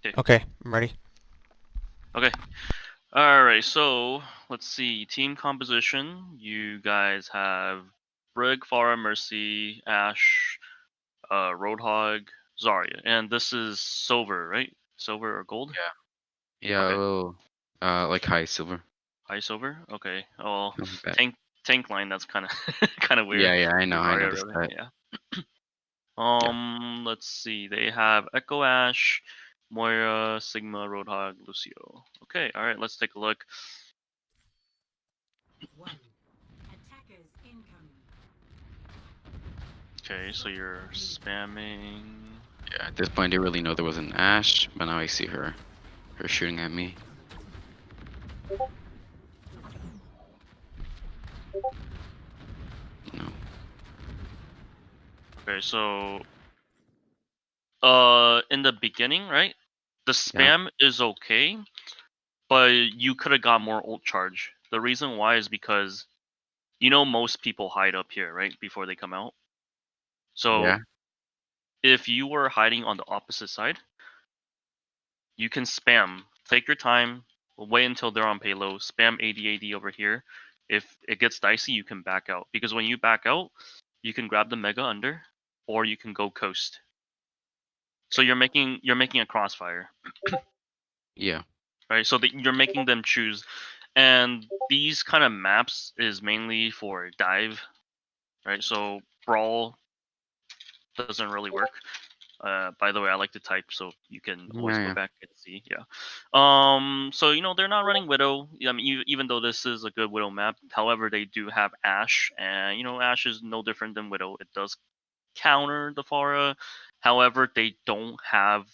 Okay, I'm ready. Okay. Alright, so let's see. Team composition. You guys have Brig, Phara, Mercy, Ash, Roadhog, Zarya. And this is silver, right? Silver or gold? Yeah. Yeah, Okay. oh, like high silver. High silver? Okay. Oh, Not bad. tank line, that's kinda kinda weird Yeah, for I Zarya, noticed really. that. Yeah. Yeah. Let's see. They have Echo Ash, Moira, Sigma, Roadhog, Lucio. Okay, alright, let's take a look. Attackers incoming. Okay, so you're spamming. Yeah, at this point, I didn't really know there was an Ash, but now I see her shooting at me. No. Okay, so in the beginning, right? The Yeah. spam is okay, but you could have got more ult charge. The reason why is because most people hide up here, right? Before they come out. So Yeah. if you were hiding on the opposite side, you can spam. Take your time, wait until they're on payload, spam AD over here. If it gets dicey, you can back out. Because when you back out, you can grab the mega under, or you can go coast. So you're making a crossfire, Yeah. right? So that you're making them choose, and these kind of maps is mainly for dive, right? So brawl doesn't really work. By the way, I like to type so you can always Yeah, go yeah. back and see. Yeah. So they're not running Widow. I mean, even though this is a good Widow map, however, they do have Ash, and Ash is no different than Widow. It does counter the Pharah. However, they don't have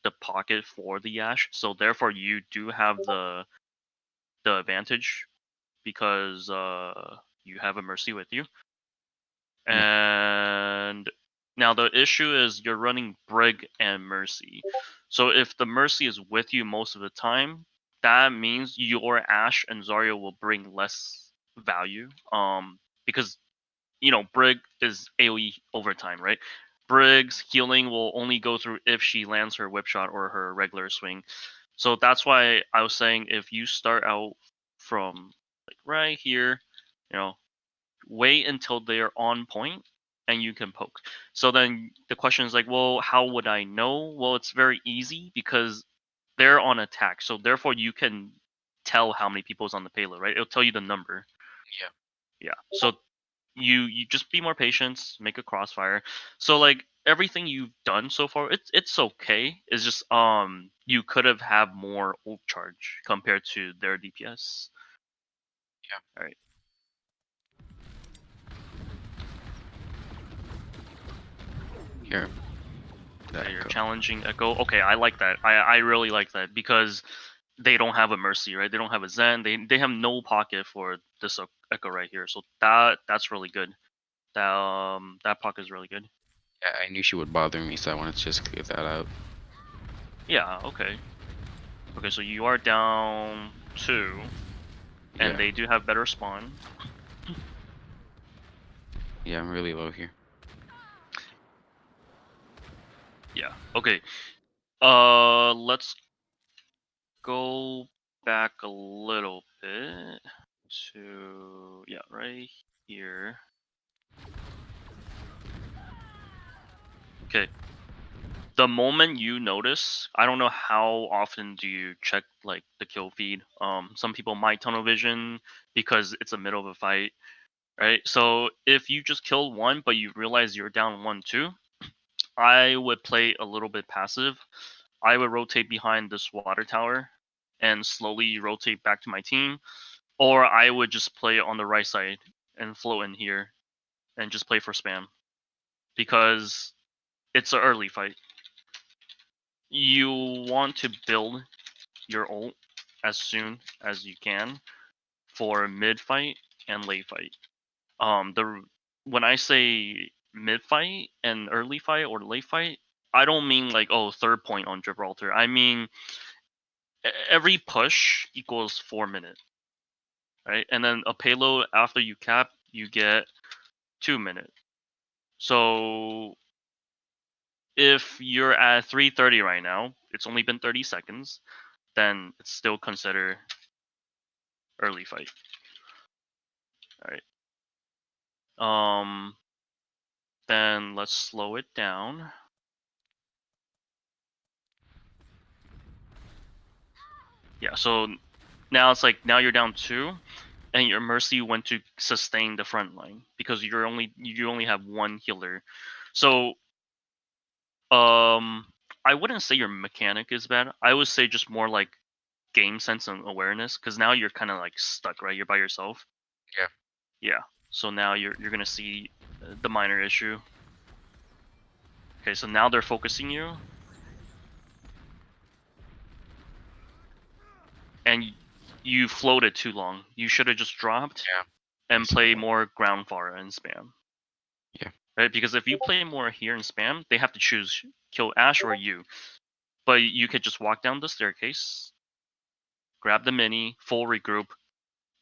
the pocket for the Ash, so therefore you do have the advantage because you have a Mercy with you. Yeah. And now the issue is you're running Brig and Mercy. So if the Mercy is with you most of the time, that means your Ash and Zarya will bring less value. Because Brig is AoE overtime, right? Brig's healing will only go through if she lands her whip shot or her regular swing. So that's why I was saying if you start out from like right here, you know, wait until they're on point and you can poke. So then the question is like, well, how would I know? Well, it's very easy because they're on attack. So therefore you can tell how many people is on the payload, right? It'll tell you the number. Yeah. Yeah. So you just be more patient, make a crossfire. So like everything you've done so far, it's okay. It's just you could have had more ult charge compared to their DPS. Yeah. All right. Here. That Okay, you're echo. challenging Echo. Okay, I like that. I really like that because they don't have a Mercy, right? They don't have a Zen. They have no pocket for this Echo right here. So that's really good. That pocket is really good. Yeah, I knew she would bother me, so I wanted to just clear that out. Yeah. Okay. Okay. So you are down 2, and Yeah. they do have better spawn. Yeah, I'm really low here. Yeah. Okay. Let's go back a little bit to right here. Okay. The moment you notice, I don't know how often do you check like the kill feed. Some people might tunnel vision because it's the middle of a fight, right? So if you just killed one but you realize you're down 1-2, I would play a little bit passive. I would rotate behind this water tower and slowly rotate back to my team, or I would just play on the right side and float in here and just play for spam because it's an early fight. You want to build your ult as soon as you can for mid fight and late fight. The When I say mid fight and early fight or late fight, I don't mean like third point on Gibraltar. I mean every push equals 4 minutes, right? And then a payload after you cap, you get 2 minutes. So if you're at 330 right now, it's only been 30 seconds, then it's still considered early fight. All right. Then let's slow it down. Yeah, so now it's like now you're down 2, and your mercy went to sustain the front line because you only have 1 healer. So I wouldn't say your mechanic is bad. I would say just more like game sense and awareness, because now you're kind of like stuck, right? You're by yourself. Yeah. Yeah. So now you're gonna see the minor issue. Okay, so now they're focusing you, and you floated too long. You should have just dropped Yeah. and play more ground Phara and spam. Yeah. Right? Because if you play more here and spam, they have to choose kill Ash or you. But you could just walk down the staircase, grab the mini, full regroup,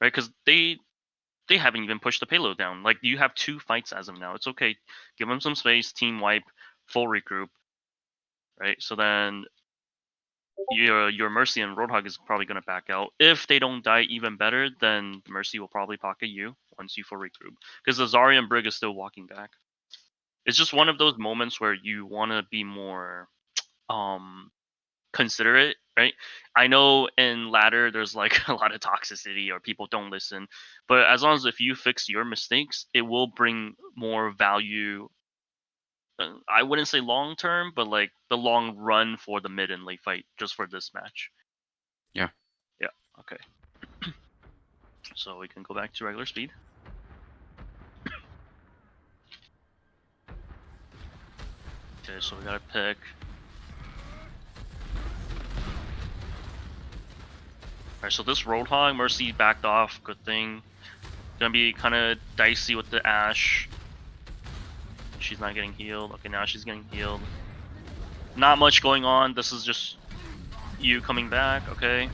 right? Because they haven't even pushed the payload down. Like you have 2 fights as of now. It's okay. Give them some space, team wipe, full regroup, right? So then your Mercy and Roadhog is probably gonna back out. If they don't die even better, then Mercy will probably pocket you once you full regroup. Because the Zarya and Brig is still walking back. It's just one of those moments where you wanna be more considerate, right? I know in ladder there's like a lot of toxicity or people don't listen, but as long as if you fix your mistakes, it will bring more value. I wouldn't say long term, but like the long run for the mid and late fight, just for this match. Yeah. Yeah. Okay. So we can go back to regular speed. Okay, so we gotta pick. Alright, so this Roadhog, Mercy backed off, good thing. Gonna be kind of dicey with the Ashe. She's not getting healed. Okay, now she's getting healed. Not much going on. This is just you coming back, okay?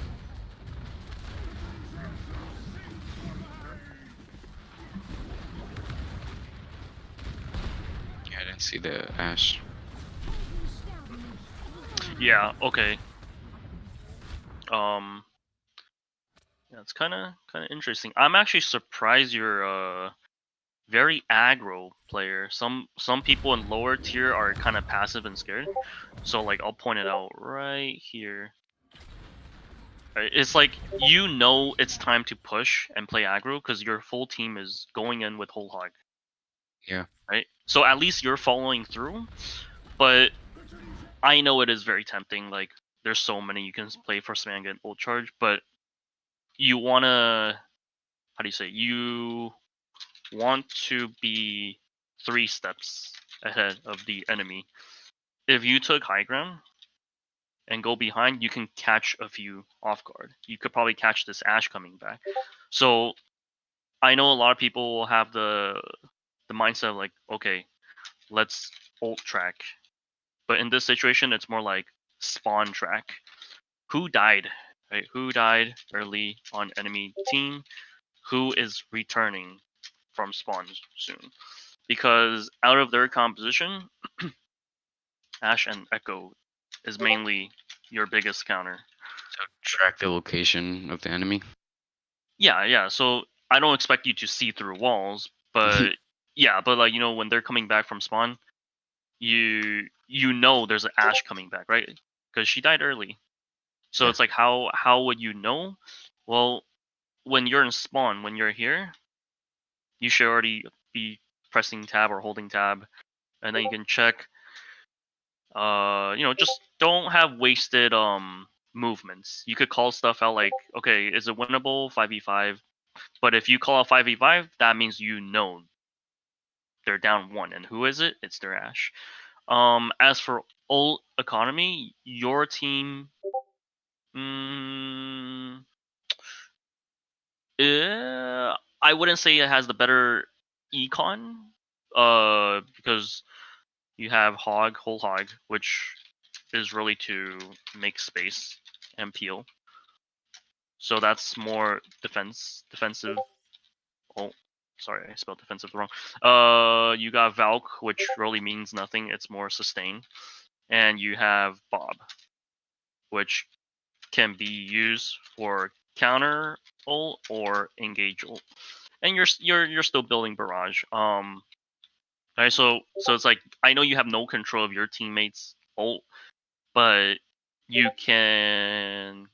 Yeah, I didn't see the Ash. Yeah, okay. Yeah, it's kind of interesting. I'm actually surprised you're a very aggro player. Some people in lower tier are kind of passive and scared. So like I'll point it out right here. Right, it's like you know it's time to push and play aggro because your full team is going in with whole hog. Yeah. Right? So at least you're following through, but I know it is very tempting. Like there's so many you can play for Sman and ult charge, but you wanna how do you say you want to be 3 steps ahead of the enemy. If you took high ground and go behind, you can catch a few off guard. You could probably catch this Ashe coming back. So I know a lot of people will have the mindset of like, okay, let's ult track. But in this situation, it's more like spawn track. Who died? Right? Who died early on enemy team? Who is returning from spawn soon? Because out of their composition, Ashe and Echo is mainly your biggest counter. So track the location of the enemy. Yeah, yeah. So I don't expect you to see through walls, but yeah, but like when they're coming back from spawn, you know there's an Ashe coming back, right? Because she died early. So Yeah. it's like how would you know? Well, when you're in spawn, when you're here, you should already be pressing tab or holding tab, and then you can check. Just don't have wasted movements. You could call stuff out like, okay, is it winnable 5v5? But if you call out 5v5, that means you know they're down 1, and who is it? It's their Ashe. As for ult economy, your team, mm, I wouldn't say it has the better econ, because you have whole hog, which is really to make space and peel. So that's more defensive. Oh, sorry, I spelled defensive wrong. You got Valk, which really means nothing. It's more sustain. and you have Bob, which can be used for counter ult or engage ult, and you're still building barrage. Right, so it's like I know you have no control of your teammates' ult, but you can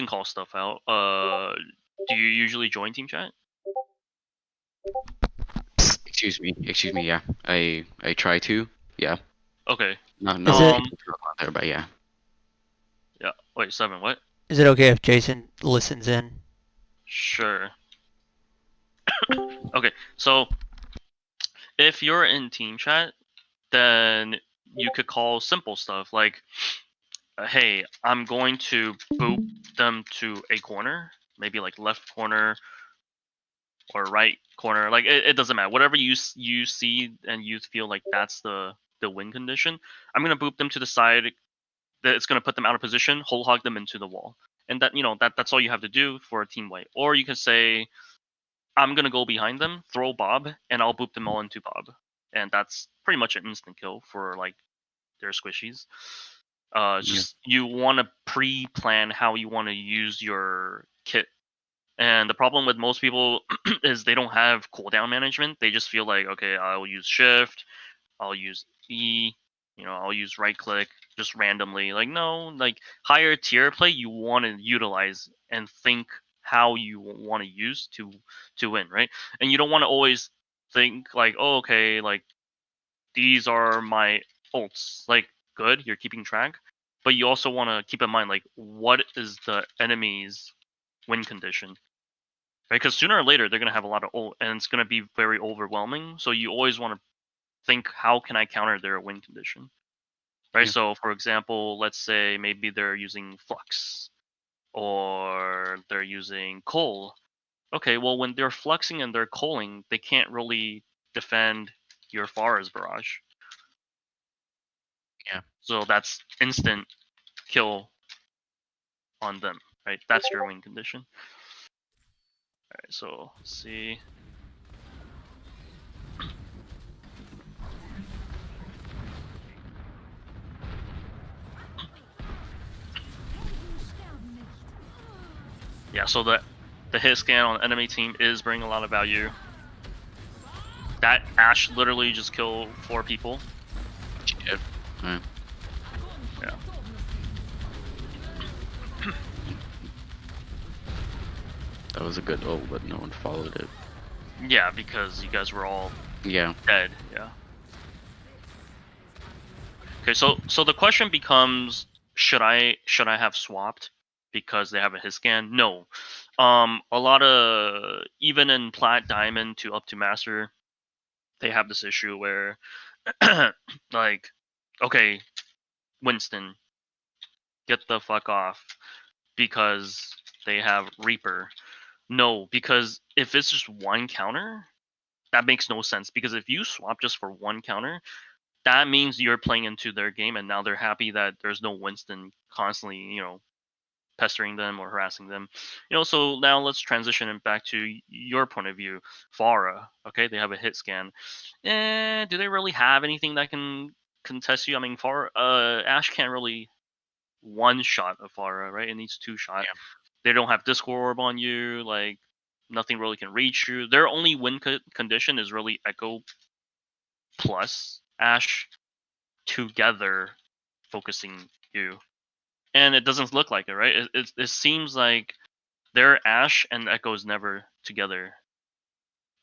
call stuff out. Do you usually join team chat? Excuse me. Yeah, I try to. Yeah, Okay. not Is it- on there, but yeah. Yeah. Wait, 7. What? Is it okay if Jason listens in? Sure. Okay. So if you're in team chat, then you could call simple stuff like, "Hey, I'm going to boop them to a corner, maybe like left corner or right corner. Like it doesn't matter. Whatever you see and you feel like that's the win condition. I'm gonna boop them to the side. That it's gonna put them out of position. Whole hog them into the wall, and that's all you have to do for a team wipe. Or you can say, I'm gonna go behind them, throw Bob, and I'll boop them all into Bob, and that's pretty much an instant kill for like their squishies. It's Yeah. just you want to pre-plan how you want to use your kit. And the problem with most people is they don't have cooldown management. They just feel like, okay, I'll use shift, I'll use E, I'll use right click just randomly. Like, no, like higher tier play you want to utilize and think how you want to use to win, right? And you don't want to always think like, oh, okay, like these are my ults. Like, good, you're keeping track, but you also want to keep in mind like what is the enemy's win condition, right? Because sooner or later they're gonna have a lot of ult, and it's gonna be very overwhelming. So you always want to think, how can I counter their win condition, right? Yeah. So for example, let's say maybe they're using flux or they're using coal. Okay, well when they're fluxing and they're coaling, they can't really defend your Phara's barrage. Yeah. So that's instant kill on them, right? That's your win condition. All right, so let's see. Yeah, so the hit scan on the enemy team is bringing a lot of value. That Ashe literally just killed 4 people. Shit. Alright. Yeah. That was a good ult, but no one followed it. Yeah, because you guys were all Yeah. dead. Yeah. Okay, so the question becomes, should I have swapped because they have a hit scan? No. A lot of, even in plat diamond to up to master, they have this issue where like, okay, Winston, get the fuck off because they have Reaper. No, because if it's just one counter, that makes no sense. Because if you swap just for one counter, that means you're playing into their game, and now they're happy that there's no Winston constantly, pestering them or harassing them. So now let's transition it back to your point of view. Phara, okay, they have a hit scan. Do they really have anything that can contest you? I mean, Ashe can't really one shot a Phara, right? It needs 2 shot. Yeah. They don't have Discord Orb on you, like nothing really can reach you. Their only win condition is really Echo plus Ashe together focusing you. And it doesn't look like it, right? It seems like their Ashe and Echo is never together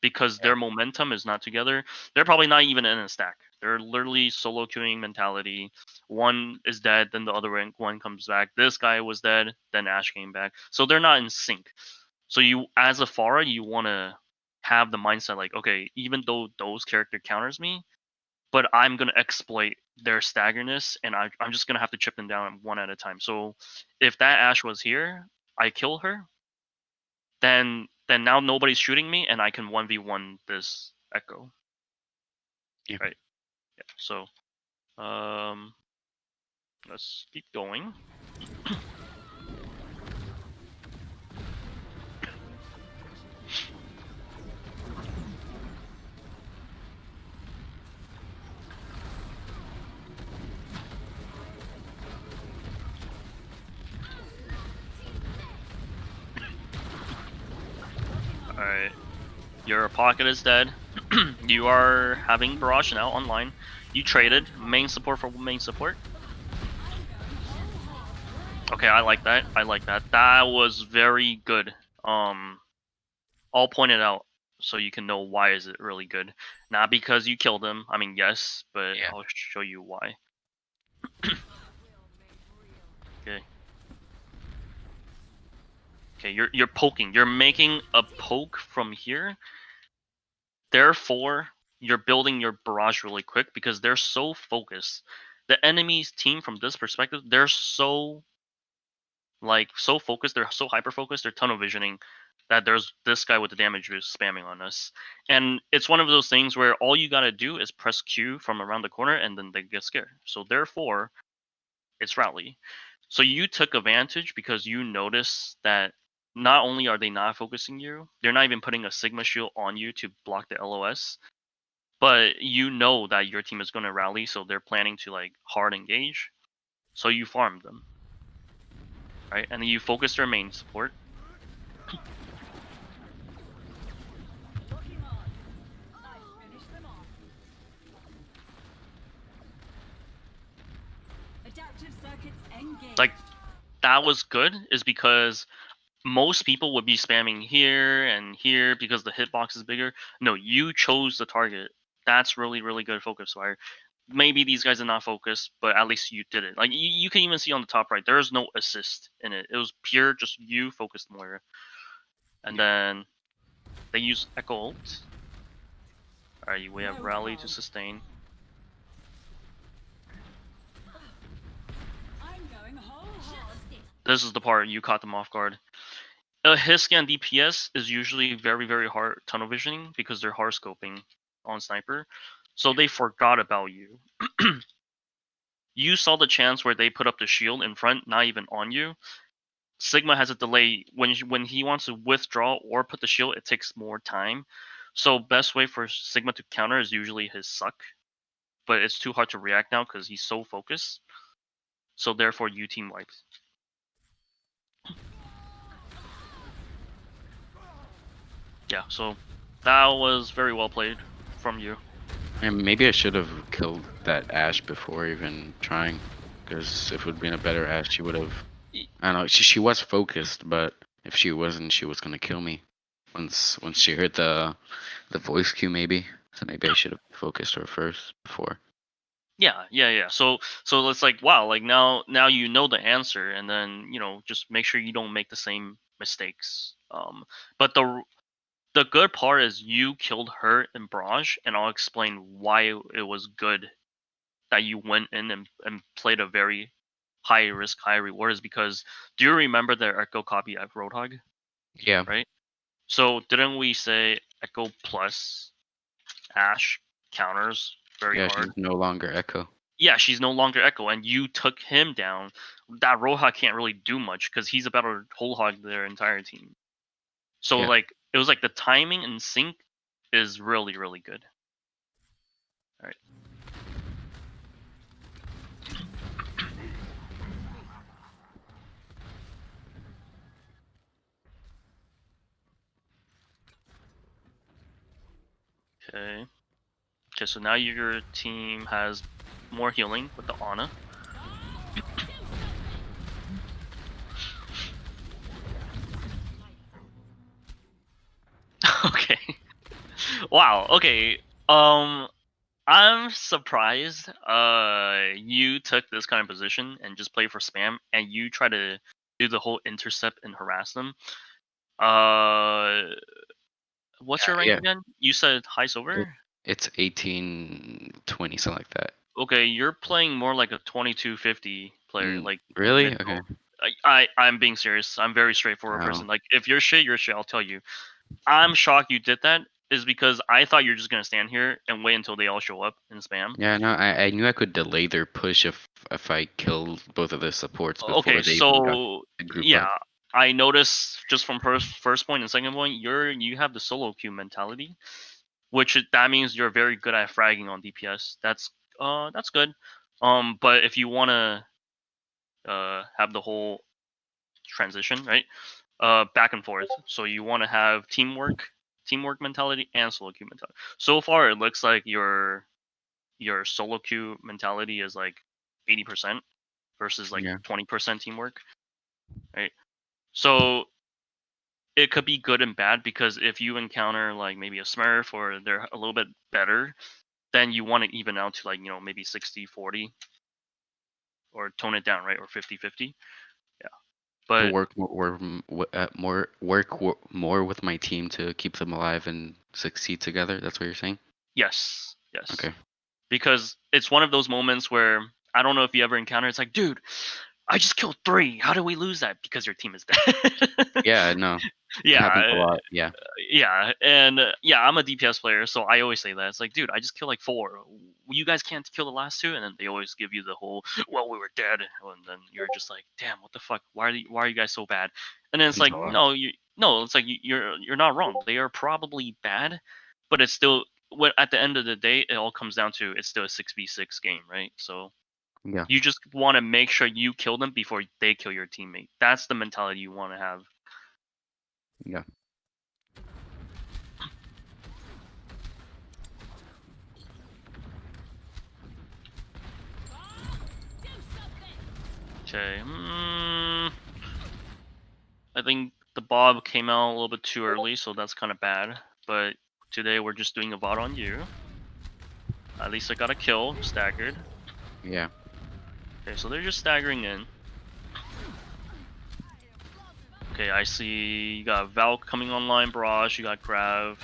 because their momentum is not together. They're probably not even in a stack. They're literally solo queuing mentality. One is dead, then the other one comes back. This guy was dead, then Ashe came back. So they're not in sync. So you, as a Phara, you want to have the mindset like, okay, even though those character counters me, but I'm gonna exploit their staggerness, and I'm just gonna have to chip them down one at a time. So if that Ashe was here, I kill her, then now nobody's shooting me, and I can 1v1 this Echo. Yeah. Right. Yeah. So let's keep going. Alright. Your pocket is dead. You are having Barrage now online. You traded main support for main support. Okay, I like that. I like that. That was very good. I'll point it out so you can know why is it really good. Not because you killed him. I mean, yes, but Yeah. I'll show you why. Okay. Okay, you're poking. You're making a poke from here. Therefore, you're building your barrage really quick because they're so focused. The enemy's team, from this perspective, they're so so focused. They're so hyper focused. They're tunnel visioning that there's this guy with the damage who's spamming on us. And it's one of those things where all you gotta do is press Q from around the corner, and then they get scared. So therefore, it's rally. So you took advantage because you notice that not only are they not focusing you, they're not even putting a Sigma shield on you to block the LOS, but you know that your team is going to rally, so they're planning to like hard engage. So you farm them, right? And then you focus their main support. Adaptive circuits engaged. Like that was good, is because most people would be spamming here and here because the hitbox is bigger. No, you chose the target. That's really, really good focus fire. Maybe these guys are not focused, but at least you did it. Like you can even see on the top right, there is no assist in it. It was pure just you focused Moira. And then they use Echo ult. Alright, we have rally to sustain. I'm going whole hog. This is the part you caught them off guard. A hit scan DPS is usually very, very hard tunnel visioning because they're hard scoping on sniper. So they forgot about you. You saw the chance where they put up the shield in front, not even on you. Sigma has a delay when he wants to withdraw or put the shield. It takes more time. So best way for Sigma to counter is usually his suck, but it's too hard to react now because he's so focused. So therefore, you team wipes. Yeah, so that was very well played from you. And maybe I should have killed that Ashe before even trying, because if it would been a better Ashe, she would have. I don't know. She was focused, but if she wasn't, she was gonna kill me. Once she heard the voice cue, maybe. So maybe I should have focused her first before. Yeah. So it's like, wow, like now you know the answer, and then just make sure you don't make the same mistakes. But the good part is you killed her in Barrage, and I'll explain why it was good that you went in and played a very high risk, high reward. Is because, do you remember the Echo copy at Roadhog? Yeah. Right. So didn't we say Echo plus Ashe counters very Yeah, hard? she's no longer Echo. Yeah, she's no longer Echo, and you took him down. That Roadhog can't really do much because he's about to whole hog their entire team. So Yeah. like it was like the timing and sync is really, really good. All right. Okay. Okay, so now your team has more healing with the Ana. Okay. Wow. Okay. I'm surprised. You took this kind of position and just play for spam, and you try to do the whole intercept and harass them. What's your rank Yeah. again? You said high silver. It's 1820, something like that. Okay, you're playing more like a 2250 player, like Really? mid. Okay. I'm being serious. I'm a very straightforward Wow. person. Like if you're shit, you're shit. I'll tell you. I'm shocked you did that. Is because I thought you're just gonna stand here and wait until they all show up and spam. Yeah, no, I knew I could delay their push if I killed both of the supports before Okay, they even got so the group yeah, up. I noticed just from first point and second point, you have the solo queue mentality, that means you're very good at fragging on DPS. That's good. But if you wanna have the whole transition, right? back and forth. So you want to have teamwork mentality and solo queue mentality. So far, it looks like your solo queue mentality is like 80% versus like Yeah. 20% teamwork, right? So it could be good and bad, because if you encounter like maybe a Smurf or they're a little bit better, then you want to even out to like, maybe 60-40 or tone it down, right? Or 50-50. Yeah. To But work more with my team to keep them alive and succeed together. That's what you're saying? yes. Okay. Because it's one of those moments where I don't know if you ever encounter, it's like, dude, I just killed 3. How do we lose that? Because your team is dead. Yeah, no. It happens a Yeah, lot. Yeah. yeah, and yeah, I'm a DPS player, so I always say that. It's like, dude, I just killed like 4. You guys can't kill the last 2, and then they always give you the whole, well, we were dead, and then you're just like, damn, what the fuck? Why are you guys so bad? And then it's like, No. no, it's like you're not wrong. They are probably bad, but it's still, at the end of the day, it all comes down to, it's still a 6v6 game, right? So Yeah. you just want to make sure you kill them before they kill your teammate. That's the mentality you want to have. Yeah. Okay. I think the Bob came out a little bit too early, so that's kind of bad. But today we're just doing a VoD on you. At least I got a kill, staggered. Yeah. Okay, so they're just staggering in. Okay, I see you got Valk coming online, Barrage, you got Grav.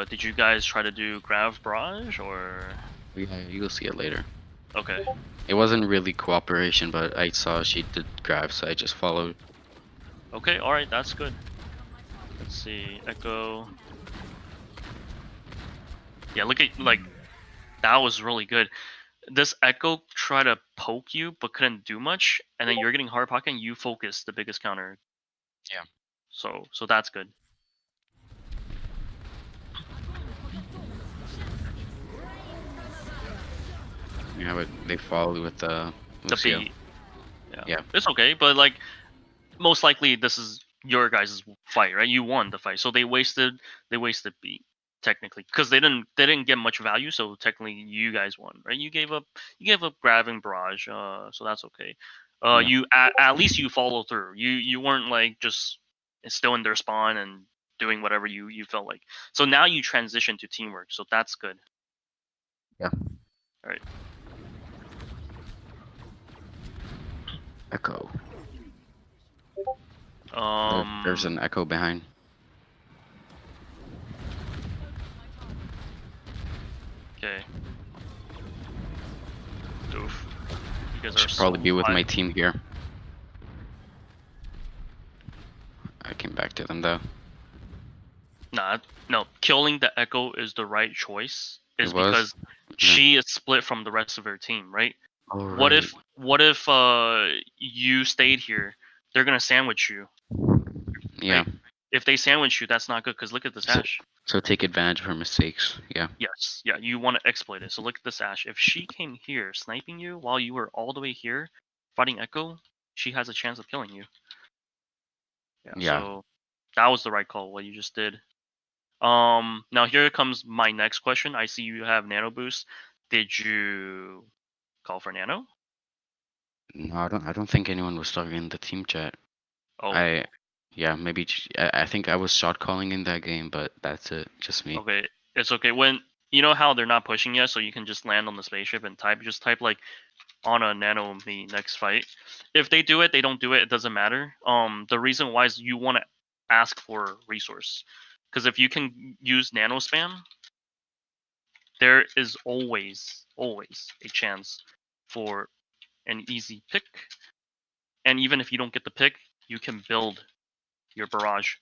Did you guys try to do Grav Barrage, or? Yeah, you'll see it later. Okay. It wasn't really cooperation, but I saw she did grab, so I just followed. Okay, alright, that's good. Let's see, Echo. Yeah, look at, like, that was really good. This Echo tried to poke you, but couldn't do much, and then you're getting hard pocket, and you focus the biggest counter. Yeah. So that's good. Yeah, but they followed with The Lucio. beat. Yeah. It's okay, but like, most likely this is your guys' fight, right? You won the fight, so they wasted beat technically, because they didn't get much value, so technically you guys won, right? You gave up Grav and Barrage, so that's okay. Yeah. You at least you follow through. You weren't like just still in their spawn and doing whatever you felt like. So now you transition to teamwork, so that's good. Yeah. All right. Echo. There's an echo behind. Okay. Doof. You guys Should are probably so be with high. my team here. I came back to them though. Nah, no. Killing the Echo is the right choice. Is It was? because she is split from the rest of her team, right? Oh, What right. if you stayed here? They're gonna sandwich you, Yeah. right? If they sandwich you, that's not good. Cause look at this Ashe. So take advantage of her mistakes. Yeah. Yes, yeah. You want to exploit it. So look at this Ashe. If she came here sniping you while you were all the way here fighting Echo, she has a chance of killing you. Yeah. Yeah. So that was the right call. What you just did. Now here comes my next question. I see you have Nano Boost. Did you call for Nano? No, I don't think anyone was talking in the team chat. Oh, Yeah, maybe. I think I was shot calling in that game, but that's it. Just me. okay. It's okay. When you know how they're not pushing yet, so you can just land on the spaceship and just type like on a Nano me next fight. If they do it, they don't do it. It doesn't matter. The reason why is you want to ask for resource, because if you can use Nano spam, there is always a chance for an easy pick. And even if you don't get the pick, you can build your barrage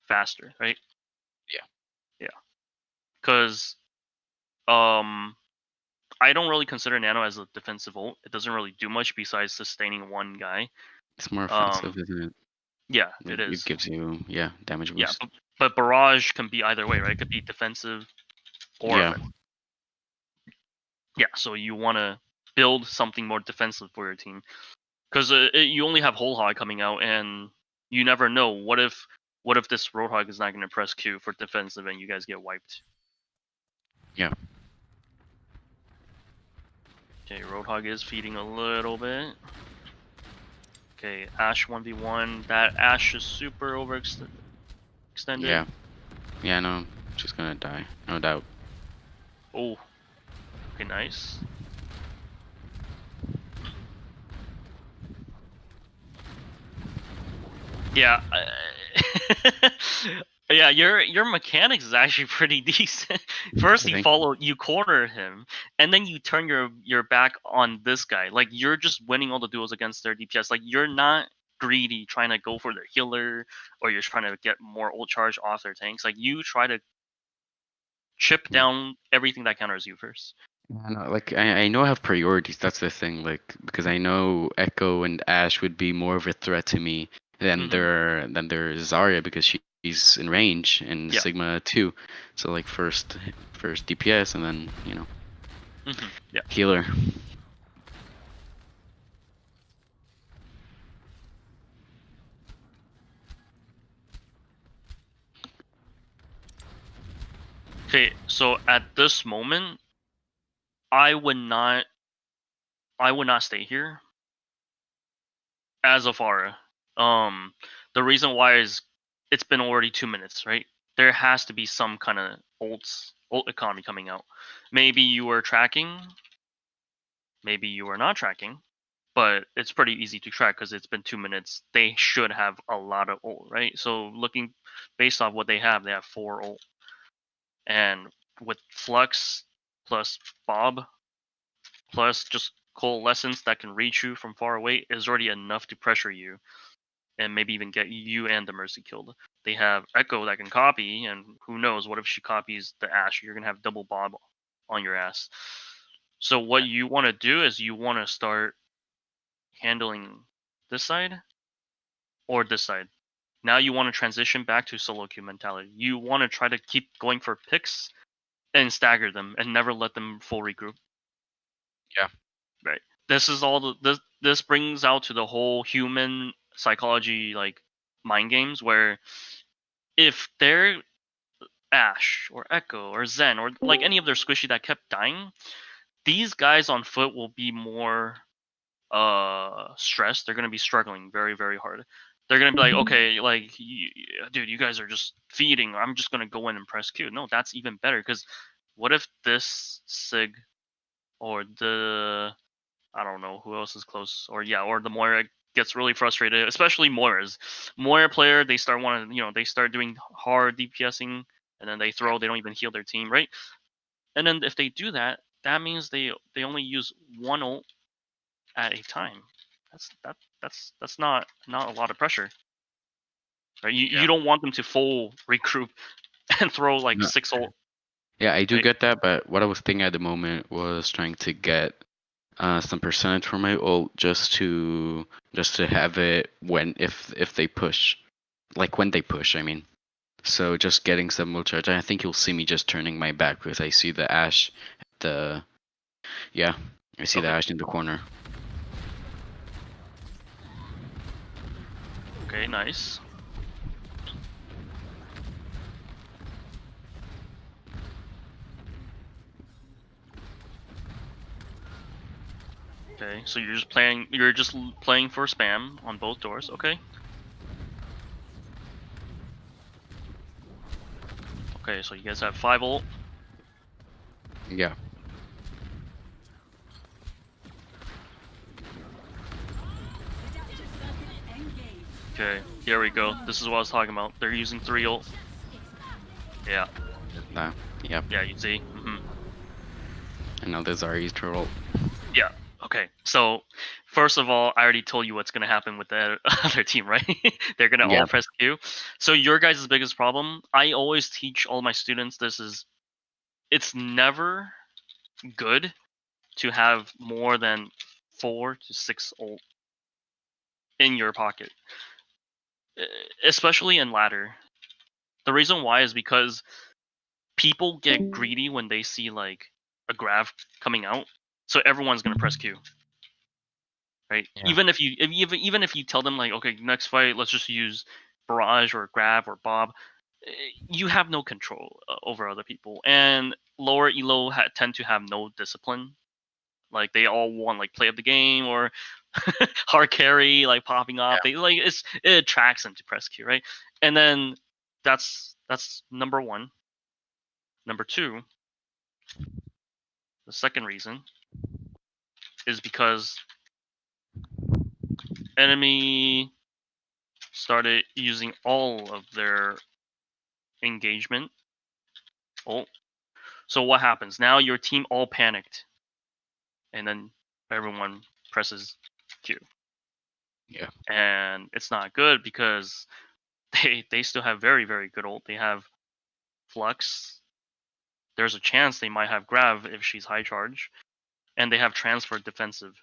faster, right? Yeah. Yeah. Because I don't really consider Nano as a defensive ult. It doesn't really do much besides sustaining one guy. It's more offensive, isn't it? Yeah, it It is. gives you, damage Yeah, boost. but barrage can be either way, right? It could be defensive or Yeah. offensive. Yeah, so you want to build something more defensive for your team. Because you only have whole hog coming out, and you never know. What if this roadhog is not going to press Q for defensive, and you guys get wiped? Yeah. Okay, roadhog is feeding a little bit. Okay, Ash 1v1. That Ash is super overextended. Yeah. Yeah, no, she's gonna die, no doubt. Oh. Okay, nice. Yeah. Yeah, your mechanics is actually pretty decent. First I think. you corner him, and then you turn your back on this guy. Like you're just winning all the duels against their DPS. Like you're not greedy trying to go for their healer, or you're trying to get more ult charge off their tanks. Like you try to chip Yeah. down everything that counters you first. I know, like I know I have priorities. That's the thing. Like because I know Echo and Ash would be more of a threat to me than Mm-hmm. their Zarya because she's in range in Yeah. Sigma 2. So like first DPS and then Mm-hmm. Yeah. healer. Okay, so at this moment, I would not stay here as a Phara. The reason why is it's been already 2 minutes, right? There has to be some kind of ult economy coming out. Maybe you were tracking, maybe you were not tracking, but it's pretty easy to track because it's been 2 minutes. They should have a lot of ult, right? So looking based off what they have 4 ult, and with Flux plus Bob plus just coalescence that can reach you from far away is already enough to pressure you and maybe even get you and the Mercy killed. They have Echo that can copy, and who knows, what if she copies the Ash? You're gonna have double Bob on your ass. So what you want to do is you want to start handling this side or this side. Now you want to transition back to solo queue mentality. You want to try to keep going for picks and stagger them and never let them full regroup. Yeah. Right. This is all this brings out to the whole human psychology, like mind games, where if they're Ash or Echo or Zen or like any of their squishy that kept dying, these guys on foot will be more stressed. They're gonna be struggling very, very hard. They're gonna be like, okay, like dude, you guys are just feeding. I'm just gonna go in and press Q. No, that's even better because what if this Sig or the I don't know who else is close, or or the Moira gets really frustrated, especially Moira's. Moira player, they start wanting, they start doing hard DPSing, and then they throw, they don't even heal their team, right? And then if they do that, that means they only use one ult at a time. That's not a lot of pressure, right? You Yeah. don't want them to full regroup and throw like No, 6 ult, yeah, I do right? get that, but what I was thinking at the moment was trying to get some percentage for my ult just to have it when if they push, like when they push. I mean, so just getting some ult charge. I think you'll see me just turning my back because I see the Ash, the yeah, I see the Okay, Ash in the corner. okay, nice. Okay, so you're just playing for spam on both doors. Okay. Okay, so you guys have 5 ult. Yeah, Adaptive circuits engaged. Okay, here we go. This is what I was talking about. They're using 3 ult. Yeah, nah, yeah. yeah, you see. I know there's Ari's turtle. Yeah. Okay, so first of all, I already told you what's gonna happen with the other team, right? They're gonna all Yeah, press Q. So your guys' biggest problem, I always teach all my students this is, it's never good to have more than 4 to 6 ult in your pocket, especially in ladder. The reason why is because people get greedy when they see like a graph coming out, so everyone's gonna press Q. right? Yeah. Even if you tell them like, okay, next fight, let's just use Barrage or Grab or Bob, you have no control over other people, and lower elo tend to have no discipline. Like they all want like play of the game or hard carry, like popping off. They like it attracts them to press Q, right? And then that's number one. Number two, the second reason is because enemy started using all of their engagement. Oh, so what happens now? Your team all panicked, and then everyone presses Q. Yeah. And it's not good because they still have very good ult. They have Flux. There's a chance they might have Grav if she's high charge, and they have transfer defensive.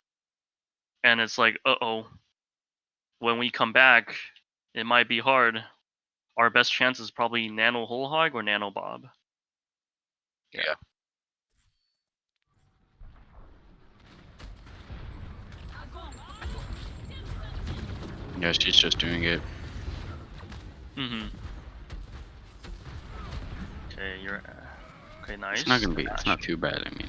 And it's like, uh-oh, when we come back, it might be hard. Our best chance is probably Nano Whole Hog or Nano Bob. Yeah. Yeah, she's just doing it. Mm-hmm. Okay, you're... Okay, nice. It's not gonna be. It's not too bad. I mean.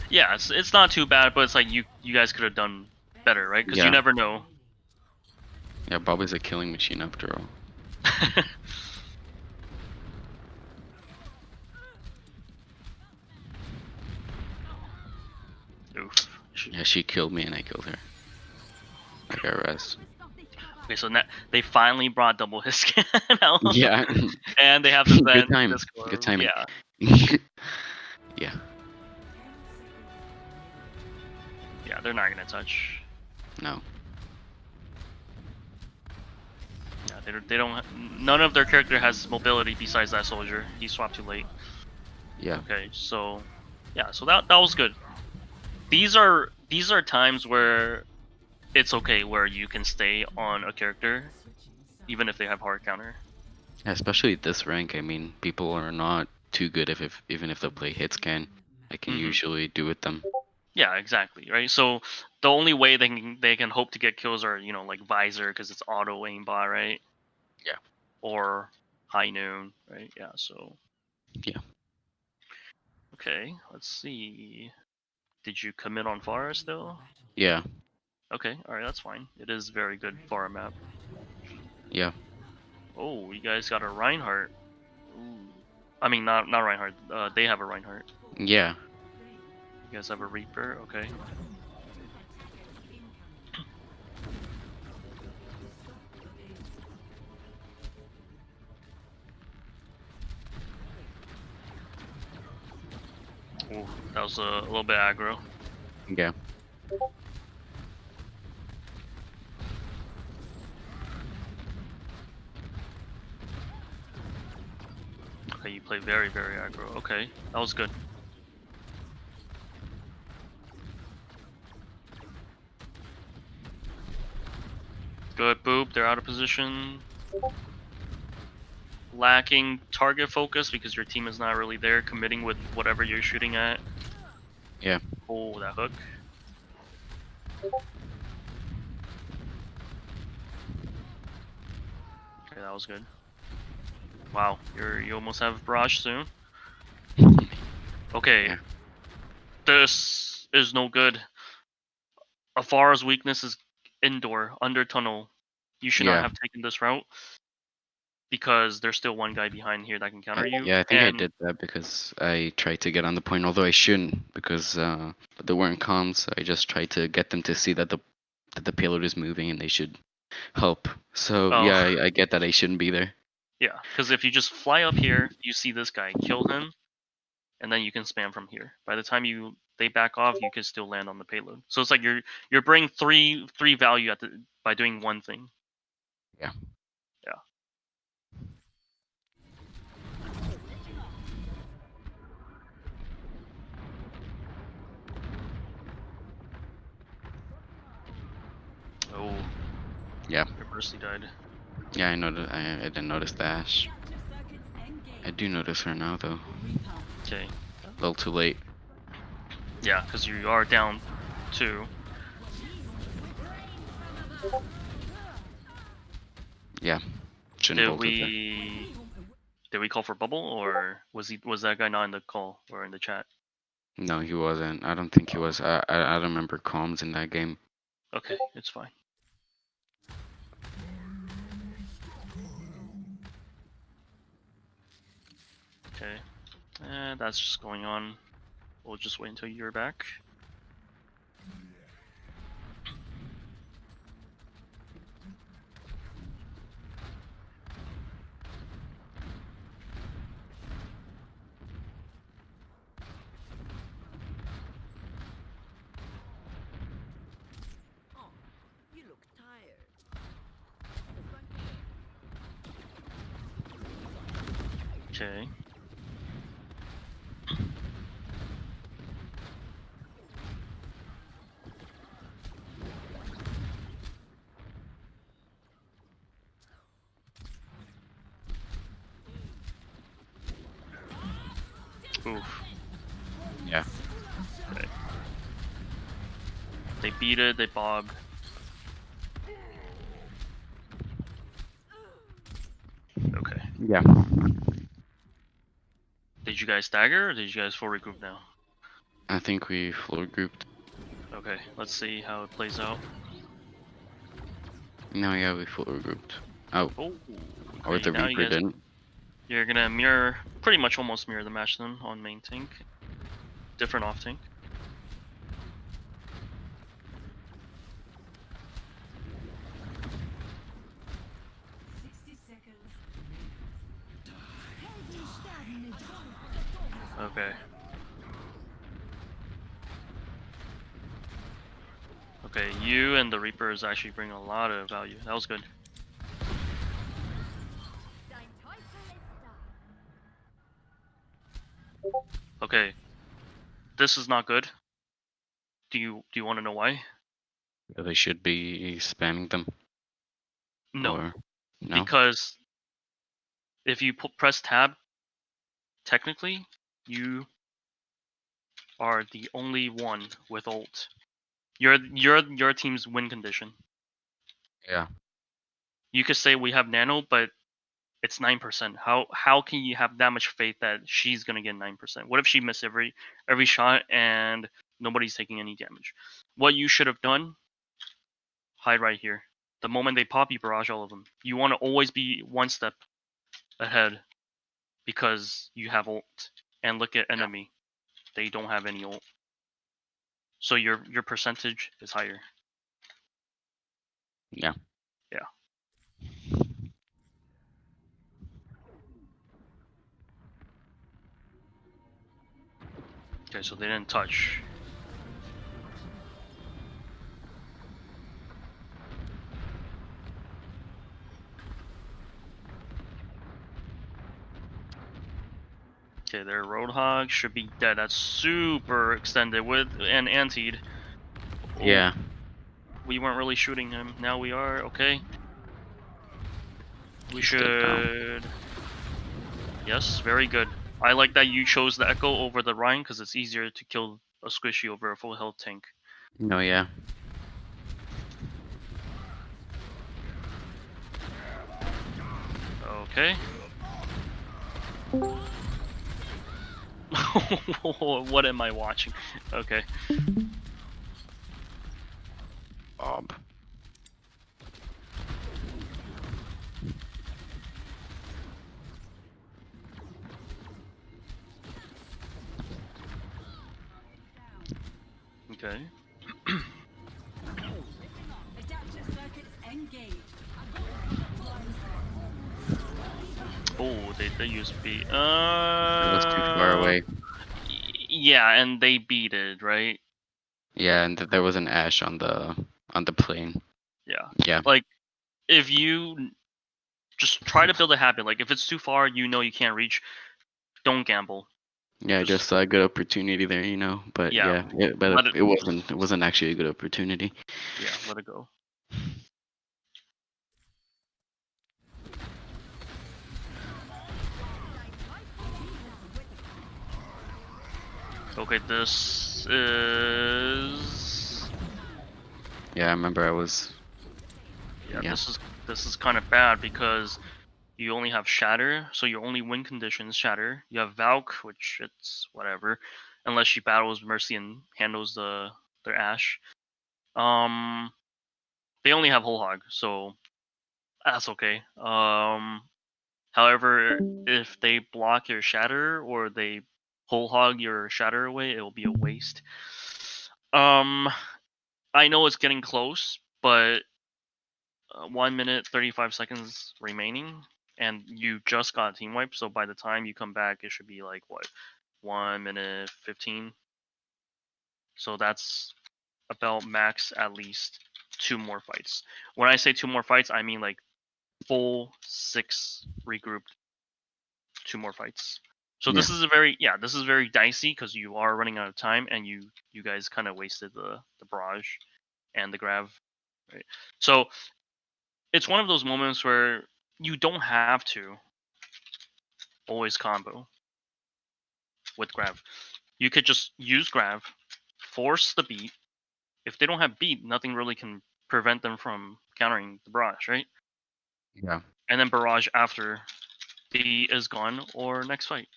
Yeah, it's not too bad, but it's like you guys could have done better, right? Because Yeah. you never know. Yeah, Bob is a killing machine after all. Oof. Yeah, she killed me and I killed her. I got rest. Okay, so now they finally brought double his scan out. Yeah. And they have the Good vent. time. Discord. Good timing. Yeah. Yeah. Yeah, they're not gonna touch. No. Yeah, they don't. None of their character has mobility besides that soldier. He swapped too late. Yeah. Okay, so yeah, so that was good. These are times where it's okay where you can stay on a character, even if they have hard counter. Yeah, especially at this rank. I mean, people are not too good even if they play hit scan. I can usually do with them. Yeah, exactly, right? So the only way they can hope to get kills are, like Visor because it's auto aimbot, right? Yeah. Or High Noon, right? Yeah, so. Yeah. Okay, let's see. Did you commit on Phara still? Yeah. Okay, alright, that's fine. It is very good Phara map. Yeah. Oh, you guys got a Reinhardt. Ooh. I mean, not Reinhardt. They have a Reinhardt. Yeah. You guys have a Reaper? Okay. Ooh, that was a little bit aggro. Yeah. Okay, you play very aggro. Okay, that was good. Good, boop. They're out of position. Lacking target focus because your team is not really there committing with whatever you're shooting at. Yeah. Oh, that hook. Okay, that was good. Wow, you almost have Barrage soon. Okay. Yeah. This is no good. Afara's weakness is indoor, under tunnel. You should not have taken this route because there's still one guy behind here that can counter you. Yeah, I think I did that because I tried to get on the point, although I shouldn't because there weren't comms. I just tried to get them to see that the payload is moving and they should help. So yeah, I get that I shouldn't be there. Yeah, because if you just fly up here, you see this guy, kill him, and then you can spam from here. By the time they back off, you can still land on the payload. So it's like you're bringing three value by doing one thing. Yeah. Yeah. Oh. Yeah. Your Mercy died. Yeah, I noticed. I didn't notice the Ash. I do notice her now though. Okay. A little too late. Yeah, because you are down 2. Yeah. Shouldn't Did bolt it there. we call for bubble, or was that guy not in the call or in the chat? No, he wasn't. I don't think he was. I don't remember comms in that game. Okay, it's fine. Okay, and that's just going on. We'll just wait until you're back. Oh, you look tired. Okay. Oof. Yeah. Okay. They beat it, they bob. Okay. Yeah. Did you guys stagger, or did you guys full regroup now? I think we floor grouped. Okay, let's see how it plays out. No, yeah, we floor grouped. Oh, Oh, or okay, the now you Reaper guys, didn't. you're gonna mirror, pretty much almost mirror the match then on main tank. Different off tank. Okay. Okay, you and the Reaper is actually bringing a lot of value. That was good. Okay, this is not good. Do you want to know why? They should be spamming them. No, Or no. because if you press tab, technically you are the only one with ult. You're your team's win condition. Yeah. You could say we have nano, but it's 9%. How can you have that much faith that she's gonna get 9%? What if she missed every shot and nobody's taking any damage? What you should have done, hide right here. The moment they pop, you barrage all of them. You want to always be one step ahead because you have ult. And look at enemy; they don't have any ult, so your percentage is higher. Yeah. Yeah. Okay, so they didn't touch. Okay, their Roadhog should be dead. That's super extended with an antied. Oh, Yeah. we weren't really shooting him. Now we are. Okay. We He's dead now. should. Yes, very good. I like that you chose the Echo over the Rhine because it's easier to kill a squishy over a full health tank. No, yeah. Okay. What am I watching? Okay. Bob. Okay. Adaptive circuits engaged. Oh, they use B. It was too far away. Yeah, and they beat it, right? Yeah, and there was an Ash on the plane. Yeah. Yeah. Like, if you just try to build a habit, like if it's too far, you know you can't reach, don't gamble. Yeah, I just saw a good opportunity there, you know. But Yeah, but let it wasn't actually a good opportunity. Yeah, let it go. Okay, this is Yeah, I remember I was. Yeah, Yeah. this is kind of bad because you only have Shatter, so your only win condition is Shatter. You have Valk, which it's whatever, unless she battles Mercy and handles their Ashe. They only have Whole Hog, so that's okay. However, if they block your Shatter or they Whole Hog your Shatter away, it will be a waste. I know it's getting close, but 1 minute 35 seconds remaining, and you just got a team wipe. So by the time you come back, it should be like what 1 minute 15. So that's about max at least 2 more fights. When I say 2 more fights, I mean like full 6 regrouped 2 more fights. So Yeah. this is this is very dicey because you are running out of time, and you guys kind of wasted the barrage and the grav, right? So it's one of those moments where you don't have to always combo with grav. You could just use grav, force the beat. If they don't have beat, nothing really can prevent them from countering the barrage, right? Yeah. And then barrage after the is gone or next fight.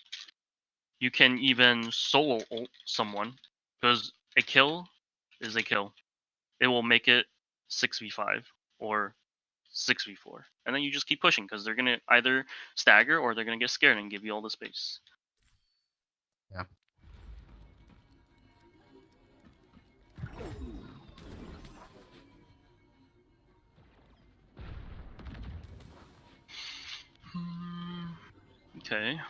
You can even solo ult someone because a kill is a kill. It will make it 6v5 or 6v4. And then you just keep pushing because they're going to either stagger or they're going to get scared and give you all the space. Yeah. Okay.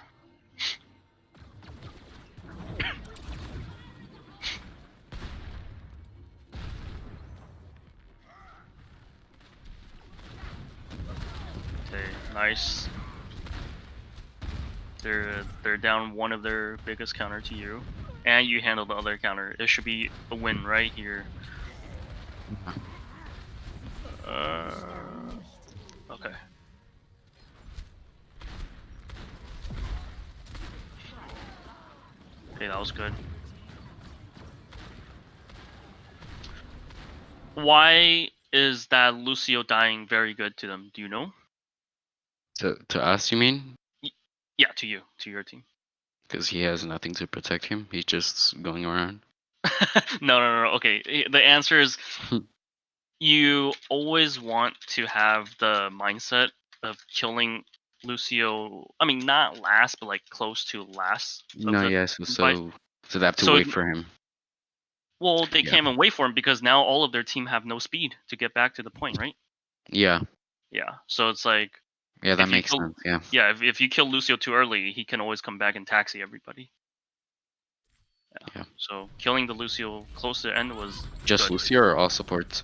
Okay, nice. They're down one of their biggest counter to you, and you handle the other counter. It should be a win right here. Uh, okay. Okay, that was good. Why is that Lucio dying very good to them? Do you know? To us, you mean? Yeah, to you, to your team. Because he has nothing to protect him. He's just going around. No. Okay, the answer is you always want to have the mindset of killing Lucio. I mean, not last, but like close to last of No, the yes. fight. So they have to So, wait for him. well, they Yeah. can't even wait for him because now all of their team have no speed to get back to the point, right? Yeah. Yeah. So it's like Yeah, that if you makes kill, sense. Yeah. yeah, if you kill Lucio too early, he can always come back and taxi everybody. Yeah. So killing the Lucio close to the end was Just good. Lucio or all supports?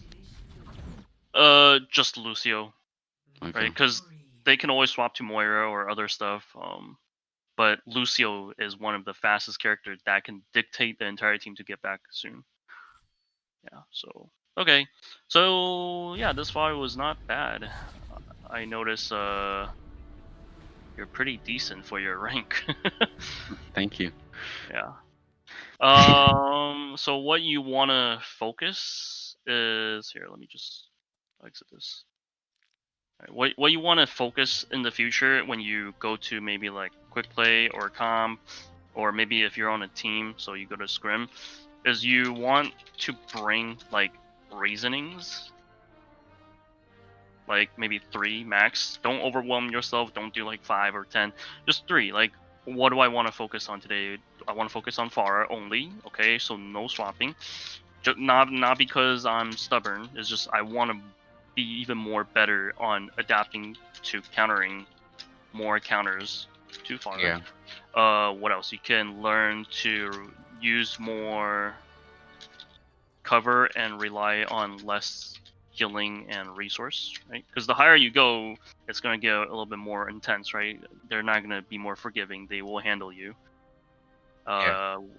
Just Lucio, Okay. right? Because they can always swap to Moira or other stuff. But Lucio is one of the fastest characters that can dictate the entire team to get back soon. Yeah. So okay. So yeah, this fight was not bad. I notice you're pretty decent for your rank. Thank you. Yeah. So what you want to focus is here. Let me just exit this. Alright, what you want to focus in the future when you go to maybe like quick play or comp, or maybe if you're on a team, so you go to scrim, is you want to bring like reasonings, like maybe 3 max. Don't overwhelm yourself. Don't do like 5 or 10. Just 3. Like, what do I want to focus on today? I want to focus on Phara only. Okay, so no swapping. Just not because I'm stubborn. It's just I want to be even more better on adapting to countering more counters to Phara. Yeah. What else? You can learn to use more cover and rely on less healing and resource, right? Because the higher you go, it's going to get a little bit more intense, right? They're not going to be more forgiving. They will handle you.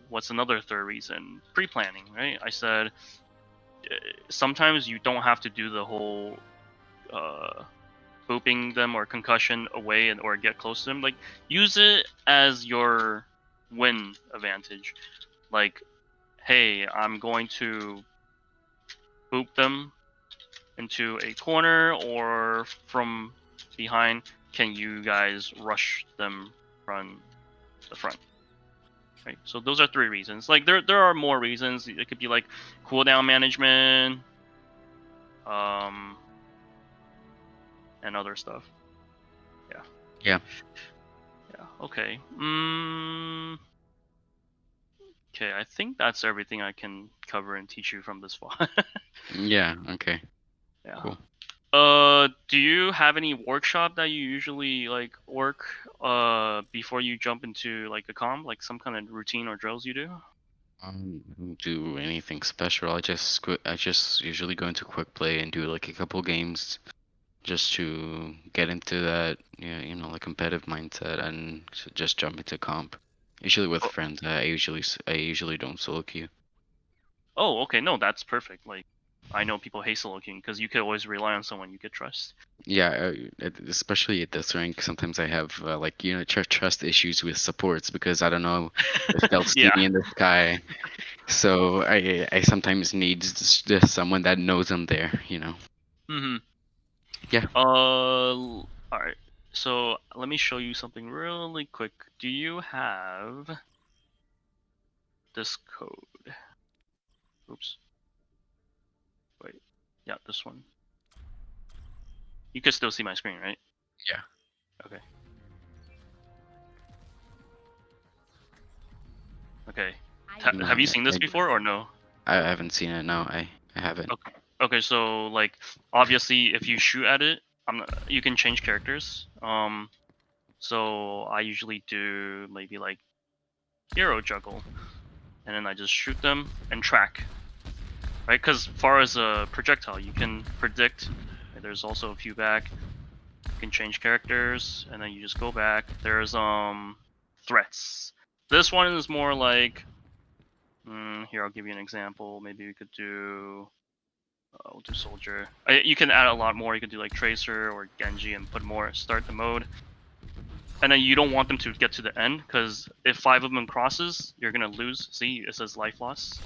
What's another third reason? Pre-planning, right? I said sometimes you don't have to do the whole booping them or concussion away or get close to them. Like, use it as your win advantage. Like, hey, I'm going to boop them into a corner, or from behind, can you guys rush them from the front? Right. So those are 3 reasons. Like there are more reasons. It could be like cooldown management, and other stuff. Yeah. Yeah. Yeah. Okay. Okay. I think that's everything I can cover and teach you from this far. Yeah. Okay. Yeah. Cool. Do you have any workshop that you usually like work before you jump into like a comp, like some kind of routine or drills you do? Don't do anything special. I just usually go into quick play and do like a couple games just to get into that, yeah, like competitive mindset and just jump into comp. Usually with Oh, friends. I usually don't solo queue. oh, okay. No, that's perfect. Like, I know people hate solo queuing because you could always rely on someone you could trust. Yeah, especially at this rank, sometimes I have like trust issues with supports because I don't know if they'll see Yeah. me in the sky. So I sometimes need just someone that knows I'm there. Mm-hmm. Yeah. All right. So let me show you something really quick. Do you have this code? Oops. Wait. Yeah, this one. You can still see my screen, right? Yeah. Okay. Okay. No, Have you seen this I before or no? I haven't seen it. No, I haven't. Okay. Okay, so like obviously if you shoot at it, you can change characters. So I usually do maybe like hero juggle, and then I just shoot them and track. Right? Because far as a projectile, you can predict. There's also a few back. You can change characters, and then you just go back. There's threats. This one is more like. Here, I'll give you an example. Maybe we could do. We'll do soldier. You can add a lot more. You could do like tracer or Genji and put more. Start the mode, and then you don't want them to get to the end because if 5 of them crosses, you're gonna lose. See, it says life loss.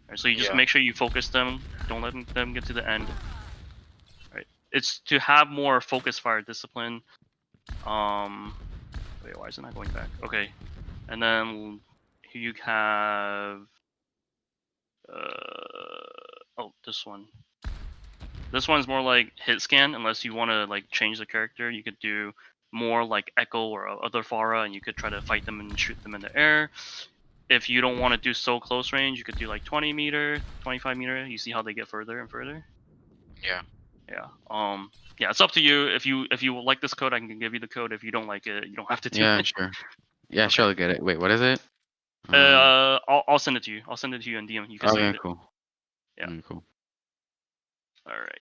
Right, so you just Yeah. make sure you focus them. Don't let them get to the end. Right. It's to have more focus fire discipline. Wait, why is it not going back? Okay, and then here you have. Oh, this one. This one's more like hit scan. Unless you want to like change the character, you could do more like Echo or other Phara, and you could try to fight them and shoot them in the air. If you don't want to do so close range, you could do like 20 meter, 25 meter. You see how they get further and further. Yeah. Yeah. Yeah, it's up to you. If you like this code, I can give you the code. If you don't like it, you don't have to do Yeah, it. sure. Yeah, Okay. sure, I'll get it. Wait, what is it? I'll send it to you. I'll send it to you in DM. You can Okay, save it. cool. Yeah. Cool. All right.